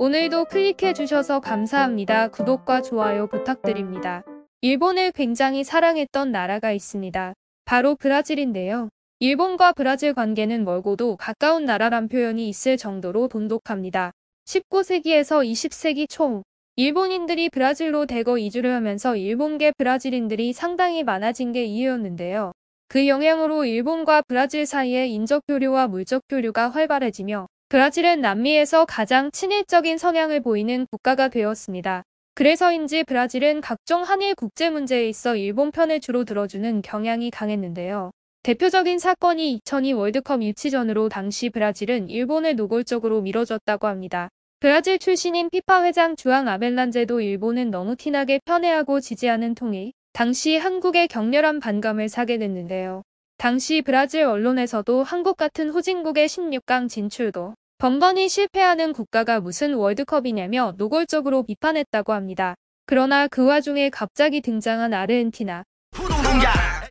오늘도 클릭해주셔서 감사합니다. 구독과 좋아요 부탁드립니다. 일본을 굉장히 사랑했던 나라가 있습니다. 바로 브라질인데요. 일본과 브라질 관계는 멀고도 가까운 나라란 표현이 있을 정도로 돈독합니다. 19세기에서 20세기 초 일본인들이 브라질로 대거 이주를 하면서 일본계 브라질인들이 상당히 많아진 게 이유였는데요. 그 영향으로 일본과 브라질 사이에 인적 교류와 물적 교류가 활발해지며 브라질은 남미에서 가장 친일적인 성향을 보이는 국가가 되었습니다. 그래서인지 브라질은 각종 한일 국제 문제에 있어 일본 편을 주로 들어주는 경향이 강했는데요. 대표적인 사건이 2002 월드컵 유치전으로 당시 브라질은 일본을 노골적으로 밀어줬다고 합니다. 브라질 출신인 피파 회장 주앙 아벨란제도 일본은 너무 티나게 편애하고 지지하는 통일, 당시 한국에 격렬한 반감을 사게 됐는데요. 당시 브라질 언론에서도 한국 같은 후진국의 16강 진출도 번번이 실패하는 국가가 무슨 월드컵이냐며 노골적으로 비판했다고 합니다. 그러나 그 와중에 갑자기 등장한 아르헨티나.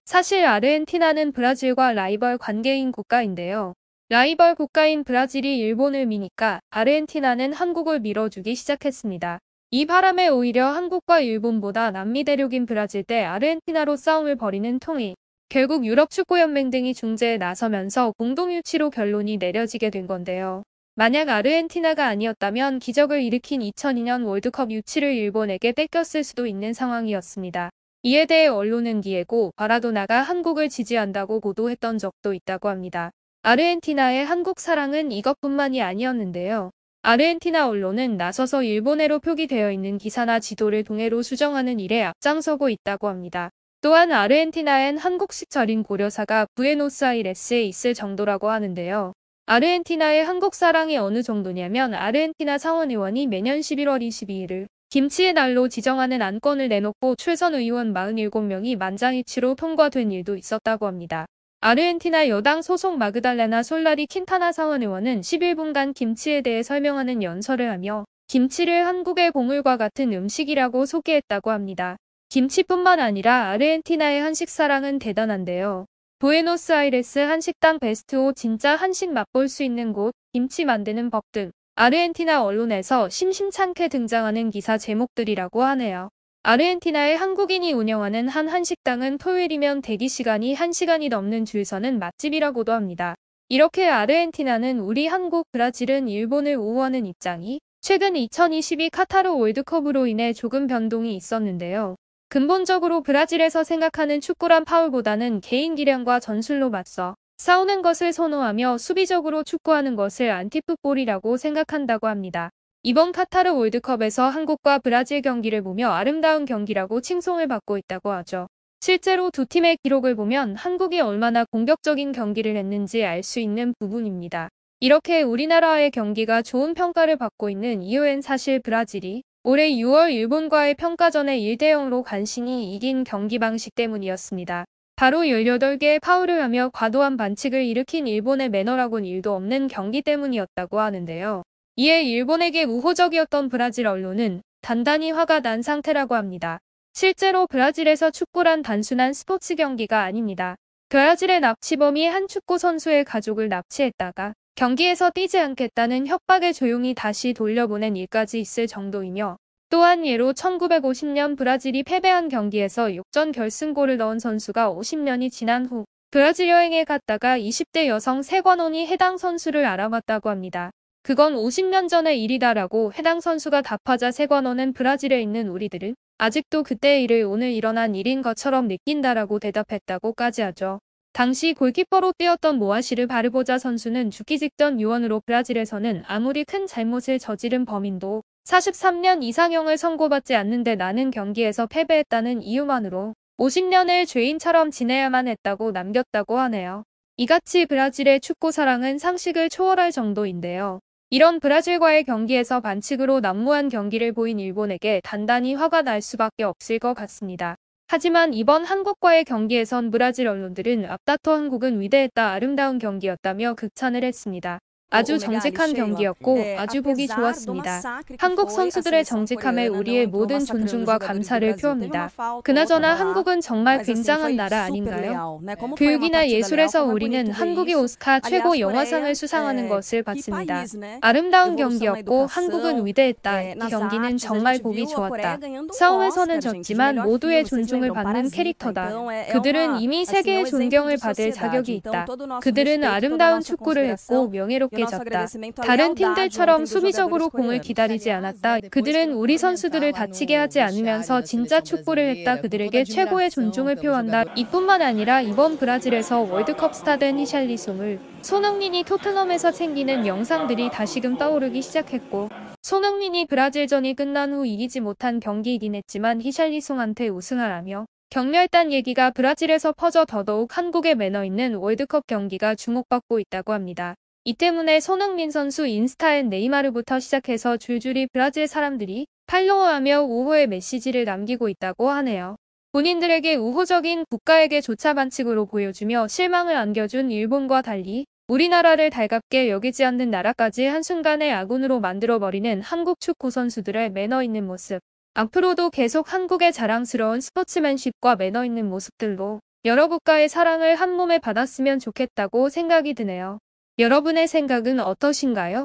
사실 아르헨티나는 브라질과 라이벌 관계인 국가인데요. 라이벌 국가인 브라질이 일본을 미니까 아르헨티나는 한국을 밀어주기 시작했습니다. 이 바람에 오히려 한국과 일본보다 남미 대륙인 브라질 대 아르헨티나로 싸움을 벌이는 통일. 결국 유럽축구연맹 등이 중재에 나서면서 공동유치로 결론이 내려지게 된 건데요. 만약 아르헨티나가 아니었다면 기적을 일으킨 2002년 월드컵 유치를 일본에게 뺏겼을 수도 있는 상황이었습니다. 이에 대해 언론은 디에고 마라도나가 한국을 지지한다고 보도했던 적도 있다고 합니다. 아르헨티나의 한국 사랑은 이것뿐만이 아니었는데요. 아르헨티나 언론은 나서서 일본해로 표기되어 있는 기사나 지도를 동해로 수정하는 일에 앞장서고 있다고 합니다. 또한 아르헨티나엔 한국식 절인 고려사가 부에노스아이레스에 있을 정도라고 하는데요. 아르헨티나의 한국 사랑이 어느 정도냐면 아르헨티나 상원의원이 매년 11월 22일을 김치의 날로 지정하는 안건을 내놓고 출선 의원 47명이 만장일치로 통과된 일도 있었다고 합니다. 아르헨티나 여당 소속 마그달레나 솔라리 킨타나 상원의원은 11분간 김치에 대해 설명하는 연설을 하며 김치를 한국의 보물과 같은 음식이라고 소개했다고 합니다. 김치뿐만 아니라 아르헨티나의 한식 사랑은 대단한데요. 부에노스아이레스 한식당 베스트 5 진짜 한식 맛볼 수 있는 곳, 김치 만드는 법 등 아르헨티나 언론에서 심심찮게 등장하는 기사 제목들이라고 하네요. 아르헨티나의 한국인이 운영하는 한 한식당은 토요일이면 대기시간이 1시간이 넘는 줄 서는 맛집이라고도 합니다. 이렇게 아르헨티나는 우리 한국, 브라질은 일본을 우호하는 입장이 최근 2022 카타르 월드컵으로 인해 조금 변동이 있었는데요. 근본적으로 브라질에서 생각하는 축구란 파울보다는 개인 기량과 전술로 맞서 싸우는 것을 선호하며 수비적으로 축구하는 것을 안티풋볼이라고 생각한다고 합니다. 이번 카타르 월드컵에서 한국과 브라질 경기를 보며 아름다운 경기라고 칭송을 받고 있다고 하죠. 실제로 두 팀의 기록을 보면 한국이 얼마나 공격적인 경기를 했는지 알 수 있는 부분입니다. 이렇게 우리나라의 경기가 좋은 평가를 받고 있는 이유엔 사실 브라질이 올해 6월 일본과의 평가전에 1대0로 간신히 이긴 경기 방식 때문이었습니다. 바로 18개의 파울을 하며 과도한 반칙을 일으킨 일본의 매너라곤 일도 없는 경기 때문이었다고 하는데요. 이에 일본에게 우호적이었던 브라질 언론은 단단히 화가 난 상태라고 합니다. 실제로 브라질에서 축구란 단순한 스포츠 경기가 아닙니다. 브라질의 납치범이 한 축구 선수의 가족을 납치했다가 경기에서 뛰지 않겠다는 협박에 조용히 다시 돌려보낸 일까지 있을 정도이며 또한 예로 1950년 브라질이 패배한 경기에서 역전 결승골을 넣은 선수가 50년이 지난 후 브라질 여행에 갔다가 20대 여성 세관원이 해당 선수를 알아봤다고 합니다. 그건 50년 전의 일이다라고 해당 선수가 답하자 세관원은 브라질에 있는 우리들은 아직도 그때의 일을 오늘 일어난 일인 것처럼 느낀다라고 대답했다고까지 하죠. 당시 골키퍼로 뛰었던 모아시르 바르보자 선수는 죽기 직전 유언으로 브라질에서는 아무리 큰 잘못을 저지른 범인도 43년 이상형을 선고받지 않는데 나는 경기에서 패배했다는 이유만으로 50년을 죄인처럼 지내야만 했다고 남겼다고 하네요. 이같이 브라질의 축구 사랑은 상식을 초월할 정도인데요. 이런 브라질과의 경기에서 반칙으로 난무한 경기를 보인 일본에게 단단히 화가 날 수밖에 없을 것 같습니다. 하지만 이번 한국과의 경기에선 브라질 언론들은 앞다퉈 한국은 위대했다 아름다운 경기였다며 극찬을 했습니다. 아주 정직한 경기였고 아주 보기 좋았습니다. 한국 선수들의 정직함에 우리의 모든 존중과 감사를 표합니다. 그나저나 한국은 정말 굉장한 나라 아닌가요? 교육이나 예술에서 우리는 한국이 오스카 최고 영화상을 수상하는 것을 봤습니다. 아름다운 경기였고 한국은 위대했다. 이 경기는 정말 보기 좋았다. 싸움에서는 졌지만 모두의 존중을 받는 캐릭터다. 그들은 이미 세계의 존경을 받을 자격이 있다. 그들은 아름다운 축구를 했고 명예롭게 졌다. 다른 팀들처럼 수비적으로 공을 기다리지 않았다. 그들은 우리 선수들을 다치게 하지 않으면서 진짜 축구를 했다. 그들에게 최고의 존중을 표한다. 이뿐만 아니라 이번 브라질에서 월드컵 스타된 히샬리송을 손흥민이 토트넘에서 챙기는 영상들이 다시금 떠오르기 시작했고 손흥민이 브라질전이 끝난 후 이기지 못한 경기이긴 했지만 히샬리송한테 우승하라며 격려했단 얘기가 브라질에서 퍼져 더더욱 한국의 매너 있는 월드컵 경기가 주목받고 있다고 합니다. 이 때문에 손흥민 선수 인스타엔 네이마르부터 시작해서 줄줄이 브라질 사람들이 팔로우하며 우호의 메시지를 남기고 있다고 하네요. 본인들에게 우호적인 국가에게 조차 반칙으로 보여주며 실망을 안겨준 일본과 달리 우리나라를 달갑게 여기지 않는 나라까지 한순간에 아군으로 만들어버리는 한국 축구 선수들의 매너 있는 모습. 앞으로도 계속 한국의 자랑스러운 스포츠맨십과 매너 있는 모습들로 여러 국가의 사랑을 한 몸에 받았으면 좋겠다고 생각이 드네요. 여러분의 생각은 어떠신가요?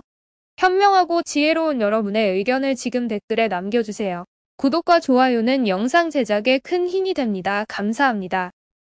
현명하고 지혜로운 여러분의 의견을 지금 댓글에 남겨주세요. 구독과 좋아요는 영상 제작에 큰 힘이 됩니다. 감사합니다.